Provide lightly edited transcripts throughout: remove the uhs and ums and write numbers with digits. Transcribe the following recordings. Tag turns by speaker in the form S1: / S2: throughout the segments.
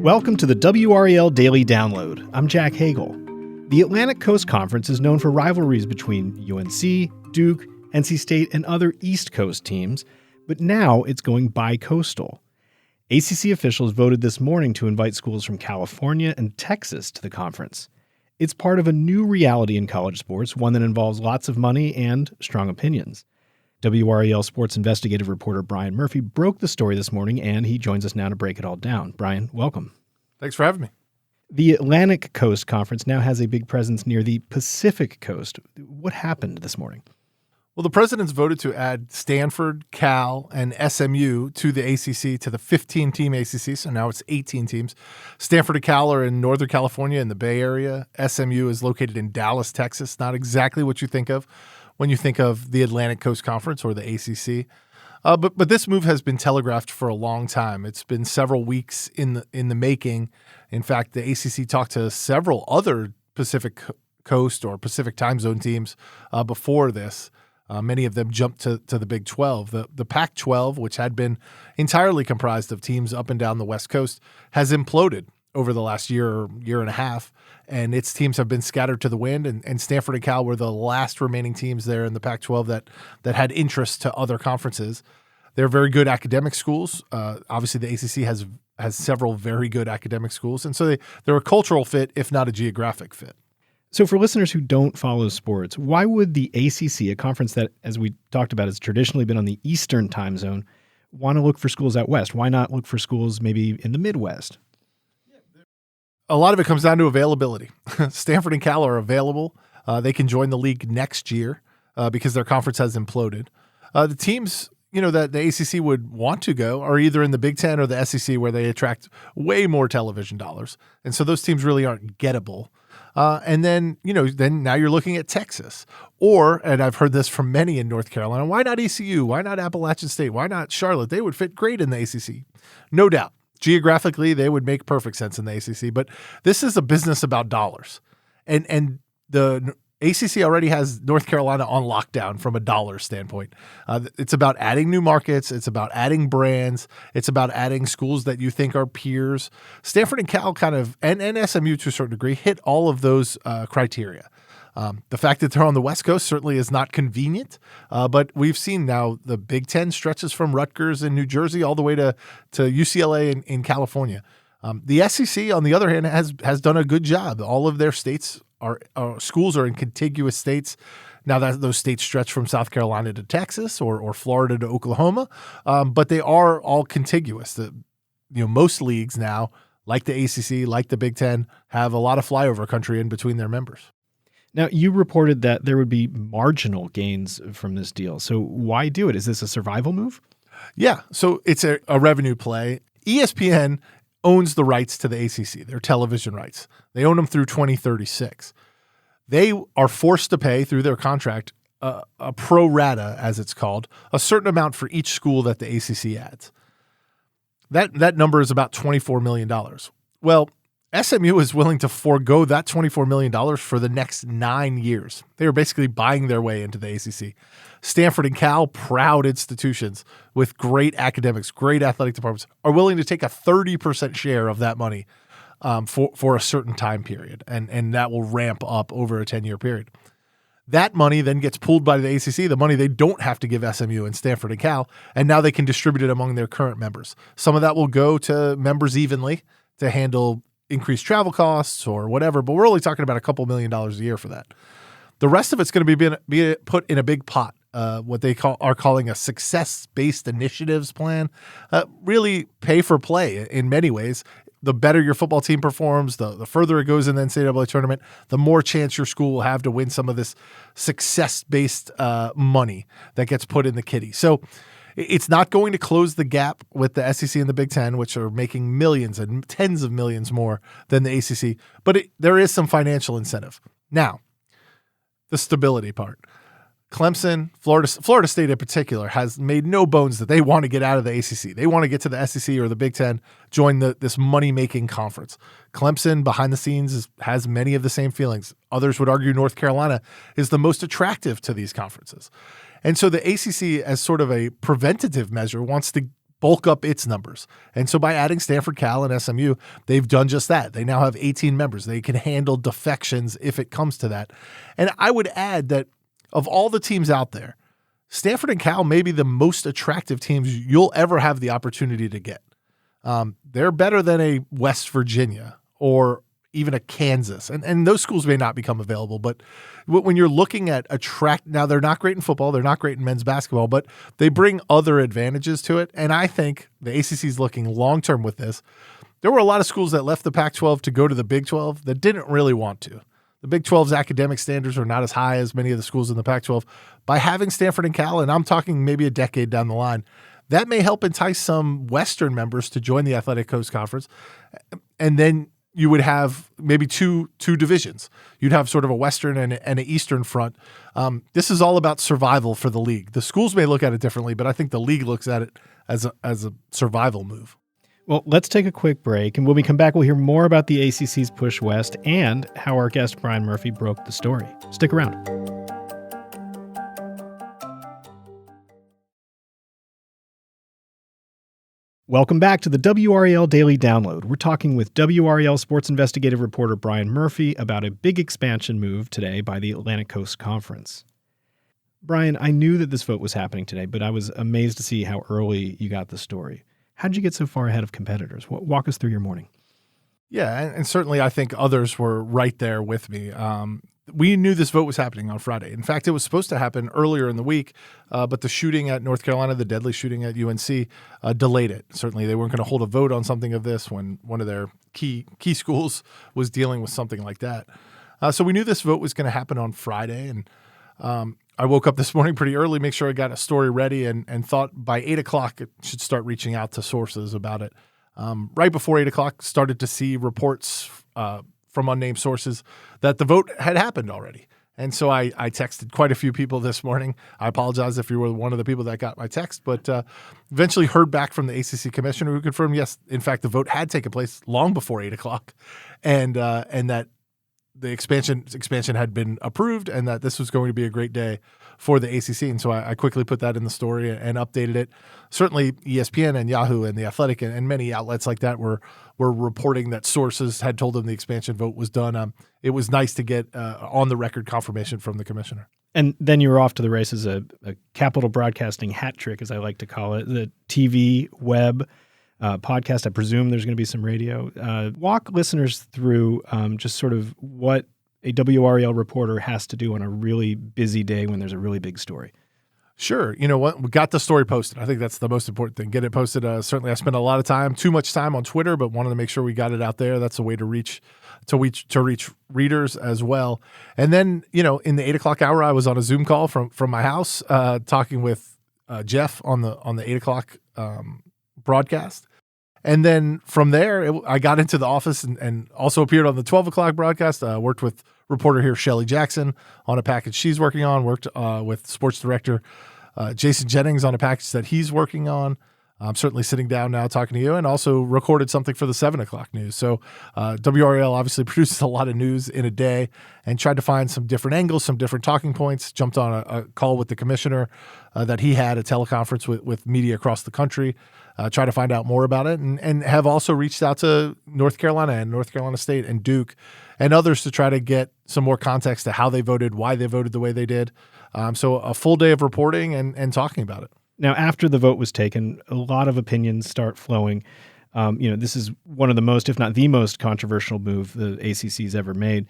S1: Welcome to the WRAL Daily Download. I'm Jack Hagel. The Atlantic Coast Conference is known for rivalries between UNC, Duke, NC State, and other East Coast teams, but now it's going bi-coastal. ACC officials voted this morning to invite schools from California and Texas to the conference. It's part of a new reality in college sports, one that involves lots of money and strong opinions. WRAL Sports Investigative reporter Brian Murphy broke the story this morning, and he joins us now to break it all down. Brian, welcome.
S2: Thanks for having me.
S1: The Atlantic Coast Conference now has a big presence near the Pacific Coast. What happened this morning?
S2: Well, the presidents voted to add Stanford, Cal, and SMU to the ACC, to the 15-team ACC, so now it's 18 teams. Stanford and Cal are in Northern California in the Bay Area. SMU is located in Dallas, Texas, not exactly what you think of when you think of the Atlantic Coast Conference or the ACC. But this move has been telegraphed for a long time. It's been several weeks in the making. In fact, the ACC talked to several other Pacific Coast or Pacific time zone teams before this. Many of them jumped to the Big 12. The Pac-12, which had been entirely comprised of teams up and down the West Coast, has imploded over the last year and a half, and its teams have been scattered to the wind, and Stanford and Cal were the last remaining teams there in the Pac-12 that had interest to other conferences. They're very good academic schools. Obviously, the ACC has several very good academic schools, and so they're a cultural fit, if not a geographic fit.
S1: So for listeners who don't follow sports, why would the ACC, a conference that, as we talked about, has traditionally been on the Eastern time zone, want to look for schools out West? Why not look for schools maybe in the Midwest?
S2: A lot of it comes down to availability. Stanford and Cal are available. They can join the league next year because their conference has imploded. The teams, that the ACC would want to go are either in the Big Ten or the SEC, where they attract way more television dollars, and so those teams really aren't gettable. And then now you're looking at Texas, and I've heard this from many in North Carolina. Why not ECU? Why not Appalachian State? Why not Charlotte? They would fit great in the ACC, no doubt. Geographically, they would make perfect sense in the ACC, but this is a business about dollars. And the ACC already has North Carolina on lockdown from a dollar standpoint. It's about adding new markets. It's about adding brands. It's about adding schools that you think are peers. Stanford and Cal and SMU to a certain degree hit all of those criteria. The fact that they're on the West Coast certainly is not convenient, but we've seen now the Big Ten stretches from Rutgers in New Jersey all the way to UCLA in California. The SEC, on the other hand, has done a good job. All of their states schools are in contiguous states. Now that those states stretch from South Carolina to Texas or Florida to Oklahoma, but they are all contiguous. Most leagues now, like the ACC, like the Big Ten, have a lot of flyover country in between their members.
S1: Now, you reported that there would be marginal gains from this deal. So why do it? Is this a survival move?
S2: Yeah, so it's a revenue play. ESPN owns the rights to the ACC, their television rights. They own them through 2036. They are forced to pay through their contract a pro rata, as it's called, a certain amount for each school that the ACC adds. That number is about $24 million. Well, SMU is willing to forego that $24 million for the next 9 years. They are basically buying their way into the ACC. Stanford and Cal, proud institutions with great academics, great athletic departments, are willing to take a 30% share of that money for a certain time period, and that will ramp up over a 10-year period. That money then gets pooled by the ACC, the money they don't have to give SMU and Stanford and Cal, and now they can distribute it among their current members. Some of that will go to members evenly to handle increased travel costs or whatever, but we're only talking about a couple $1 million a year for that. The rest of it's going to be put in a big pot, what they are calling a success-based initiatives plan. Really pay for play in many ways. The better your football team performs, the further it goes in the NCAA tournament, the more chance your school will have to win some of this success-based money that gets put in the kitty. So it's not going to close the gap with the SEC and the Big Ten, which are making millions and tens of millions more than the ACC, but there is some financial incentive. Now, the stability part. Clemson, Florida State in particular, has made no bones that they want to get out of the ACC. They want to get to the SEC or the Big Ten, join this money-making conference. Clemson, behind the scenes, has many of the same feelings. Others would argue North Carolina is the most attractive to these conferences. And so the ACC, as sort of a preventative measure, wants to bulk up its numbers. And so by adding Stanford, Cal, and SMU, they've done just that. They now have 18 members. They can handle defections if it comes to that. And I would add that of all the teams out there, Stanford and Cal may be the most attractive teams you'll ever have the opportunity to get. They're better than a West Virginia or even a Kansas. And those schools may not become available, but when you're looking at now they're not great in football, they're not great in men's basketball, but they bring other advantages to it. And I think the ACC is looking long-term with this. There were a lot of schools that left the Pac-12 to go to the Big 12 that didn't really want to. The Big 12's academic standards are not as high as many of the schools in the Pac-12. By having Stanford and Cal, and I'm talking maybe a decade down the line, that may help entice some Western members to join the Athletic Coast Conference. And then you would have maybe two divisions. You'd have sort of a Western and an Eastern front. This is all about survival for the league. The schools may look at it differently, but I think the league looks at it as a survival move.
S1: Well, let's take a quick break, and when we come back, we'll hear more about the ACC's push west and how our guest Brian Murphy broke the story. Stick around. Welcome back to the WRAL Daily Download. We're talking with WRAL sports investigative reporter Brian Murphy about a big expansion move today by the Atlantic Coast Conference. Brian, I knew that this vote was happening today, but I was amazed to see how early you got the story. How did you get so far ahead of competitors? Walk us through your morning.
S2: Yeah, and certainly I think others were right there with me. We knew this vote was happening on Friday. In fact, it was supposed to happen earlier in the week, but the shooting at North Carolina, the deadly shooting at UNC, delayed it. Certainly they weren't going to hold a vote on something of this when one of their key schools was dealing with something like that. So we knew this vote was going to happen on Friday, and I woke up this morning pretty early, make sure I got a story ready, and thought by 8 o'clock it should start reaching out to sources about it. Right before 8 o'clock, started to see reports from unnamed sources that the vote had happened already. And so I texted quite a few people this morning. I apologize if you were one of the people that got my text, but eventually heard back from the ACC commissioner who confirmed, yes, in fact, the vote had taken place long before 8 o'clock and that the expansion had been approved and that this was going to be a great day for the ACC. And so I quickly put that in the story and updated it. Certainly ESPN and Yahoo and The Athletic and many outlets like that were reporting that sources had told them the expansion vote was done. It was nice to get on the record confirmation from the commissioner.
S1: And then you were off to the races, a Capital Broadcasting hat trick, as I like to call it, the TV, web, podcast. I presume there's going to be some radio. Walk listeners through just sort of what a WRAL reporter has to do on a really busy day when there's a really big story.
S2: Sure. You know what? We got the story posted. I think that's the most important thing. Get it posted. Certainly I spent a lot of time, too much time on Twitter, but wanted to make sure we got it out there. That's a way to reach readers as well. And then, in the 8 o'clock hour, I was on a Zoom call from my house, talking with Jeff on the 8 o'clock broadcast. And then from there, I got into the office and also appeared on the 12 o'clock broadcast. Worked with reporter here, Shelly Jackson, on a package she's working on. Worked with sports director Jason Jennings on a package that he's working on. I'm certainly sitting down now talking to you, and also recorded something for the 7 o'clock news. So WRAL obviously produces a lot of news in a day and tried to find some different angles, some different talking points. Jumped on a call with the commissioner that he had, a teleconference with media across the country. Try to find out more about it, and have also reached out to North Carolina and North Carolina State and Duke and others to try to get some more context to how they voted, why they voted the way they did. So a full day of reporting and talking about it.
S1: Now, after the vote was taken, a lot of opinions start flowing. This is one of the most, if not the most controversial move the ACC's ever made.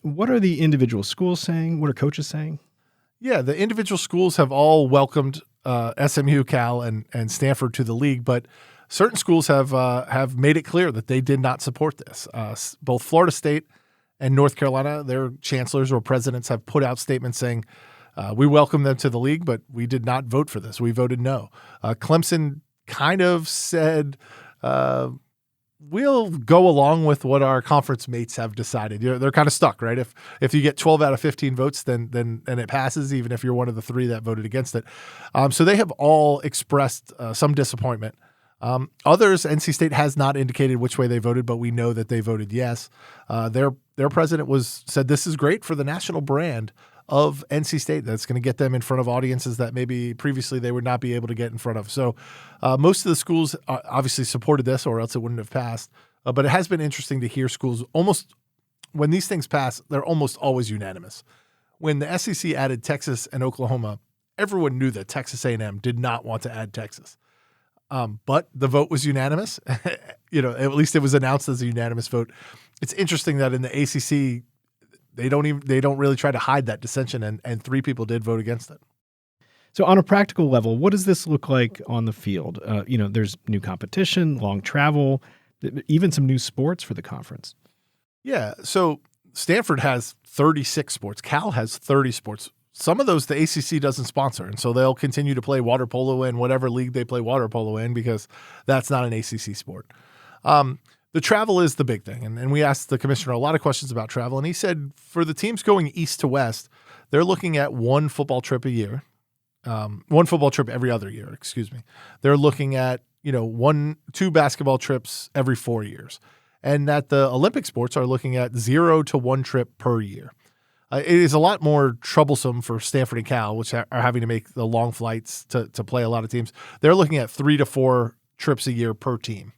S1: What are the individual schools saying? What are coaches saying?
S2: Yeah, the individual schools have all welcomed SMU, Cal, and Stanford to the league, but certain schools have made it clear that they did not support this. Both Florida State and North Carolina, their chancellors or presidents have put out statements saying, we welcome them to the league, but we did not vote for this. We voted no. Clemson kind of said, we'll go along with what our conference mates have decided. They're kind of stuck, right? If you get 12 out of 15 votes, then it passes, even if you're one of the three that voted against it. So they have all expressed some disappointment. Others, NC State has not indicated which way they voted, but we know that they voted yes. Their president said this is great for the national brand of NC State that's going to get them in front of audiences that maybe previously they would not be able to get in front of. So most of the schools obviously supported this, or else it wouldn't have passed. But it has been interesting to hear schools almost, when these things pass, they're almost always unanimous. When the SEC added Texas and Oklahoma, everyone knew that Texas A&M did not want to add Texas. But the vote was unanimous. At least it was announced as a unanimous vote. It's interesting that in the ACC, they don't really try to hide that dissension, and 3 people did vote against it.
S1: So on a practical level, what does this look like on the field? There's new competition, long travel, even some new sports for the conference.
S2: Yeah. So Stanford has 36 sports. Cal has 30 sports. Some of those the ACC doesn't sponsor, and so they'll continue to play water polo in whatever league they play water polo in because that's not an ACC sport. The travel is the big thing, and we asked the commissioner a lot of questions about travel, and he said for the teams going east to west, they're looking at one football trip a year, one football trip every other year, excuse me. They're looking at 2 basketball trips every 4 years, and that the Olympic sports are looking at 0 to 1 trip per year. It is a lot more troublesome for Stanford and Cal, which are having to make the long flights to play a lot of teams. They're looking at 3 to 4 trips a year per team.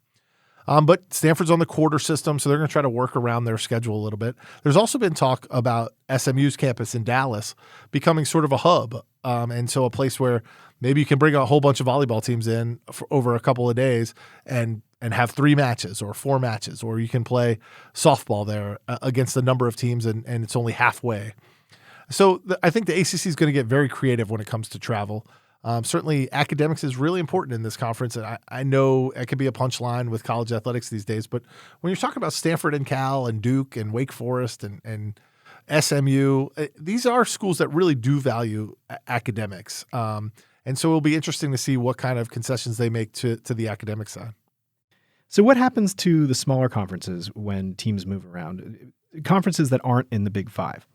S2: But Stanford's on the quarter system, so they're going to try to work around their schedule a little bit. There's also been talk about SMU's campus in Dallas becoming sort of a hub, and so a place where maybe you can bring a whole bunch of volleyball teams in for over a couple of days and have 3 matches or 4 matches, or you can play softball there against a number of teams, and it's only halfway. So I think the ACC is going to get very creative when it comes to travel. Certainly academics is really important in this conference. And I know it can be a punchline with college athletics these days, but when you're talking about Stanford and Cal and Duke and Wake Forest and SMU, these are schools that really do value academics. And so it'll be interesting to see what kind of concessions they make to the academic side.
S1: So what happens to the smaller conferences when teams move around? Conferences that aren't in the Big Five?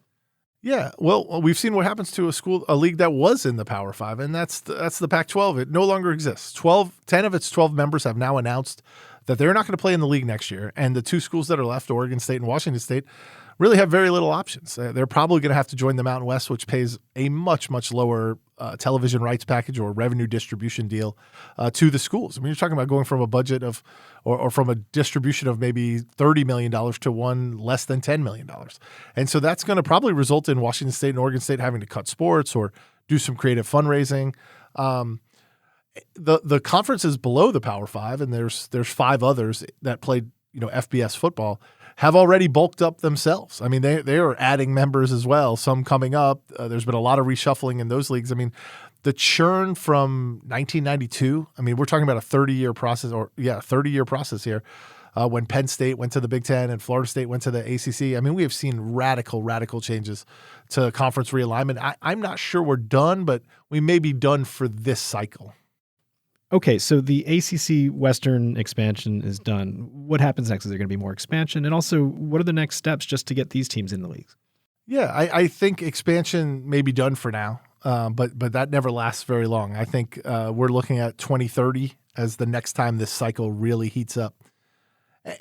S2: Yeah, well, we've seen what happens to a league that was in the Power Five, and that's the Pac-12. It no longer exists. 10 of its 12 members have now announced that they're not going to play in the league next year, and the 2 schools that are left, Oregon State and Washington State, really have very little options. They're probably going to have to join the Mountain West, which pays a much, much lower television rights package or revenue distribution deal to the schools. I mean, you're talking about going from a budget of or from a distribution of maybe $30 million to one less than $10 million. And so that's going to probably result in Washington State and Oregon State having to cut sports or do some creative fundraising. The conferences below the Power Five, and there's 5 others that played FBS football, have already bulked up themselves. I mean, they are adding members as well, some coming up. There's been a lot of reshuffling in those leagues. I mean, the churn from 1992, I mean, we're talking about a 30-year process, 30-year process here, when Penn State went to the Big Ten and Florida State went to the ACC. I mean, we have seen radical changes to conference realignment. I'm not sure we're done, but we may be done for this cycle.
S1: Okay, so the ACC Western expansion is done. What happens next? Is there going to be more expansion? And also, what are the next steps just to get these teams in the leagues?
S2: Yeah, I think expansion may be done for now, but that never lasts very long. I think we're looking at 2030 as the next time this cycle really heats up.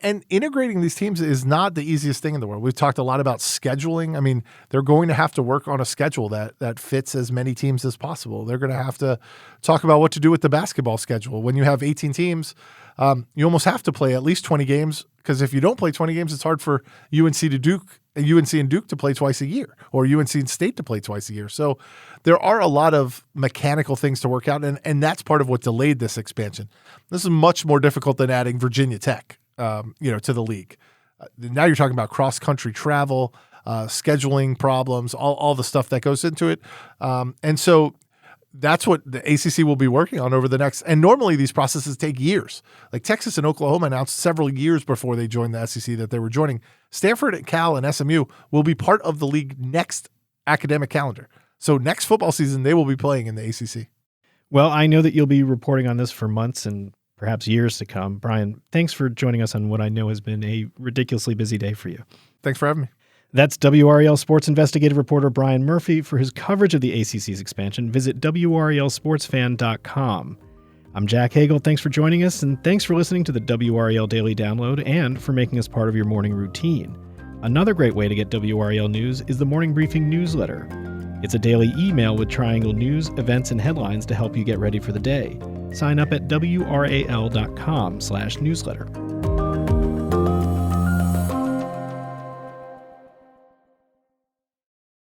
S2: And integrating these teams is not the easiest thing in the world. We've talked a lot about scheduling. I mean, they're going to have to work on a schedule that fits as many teams as possible. They're going to have to talk about what to do with the basketball schedule. When you have 18 teams, you almost have to play at least 20 games, because if you don't play 20 games, it's hard for UNC and Duke to play twice a year, or UNC and State to play twice a year. So there are a lot of mechanical things to work out, and that's part of what delayed this expansion. This is much more difficult than adding Virginia Tech to the league. Now you're talking about cross-country travel, scheduling problems, all the stuff that goes into it. And so that's what the ACC will be working on over the next – and normally these processes take years. Like Texas and Oklahoma announced several years before they joined the SEC that they were joining. Stanford, Cal, and SMU will be part of the league next academic calendar. So next football season, they will be playing in the ACC.
S1: Well, I know that you'll be reporting on this for months and perhaps years to come. Brian, thanks for joining us on what I know has been a ridiculously busy day for you.
S2: Thanks for having me.
S1: That's WRAL Sports investigative reporter Brian Murphy. For his coverage of the ACC's expansion, visit WRALSportsFan.com. I'm Jack Hagel. Thanks for joining us, and thanks for listening to the WRAL Daily Download and for making us part of your morning routine. Another great way to get WRAL news is the Morning Briefing newsletter. It's a daily email with Triangle news, events, and headlines to help you get ready for the day. Sign up at WRAL.com/newsletter.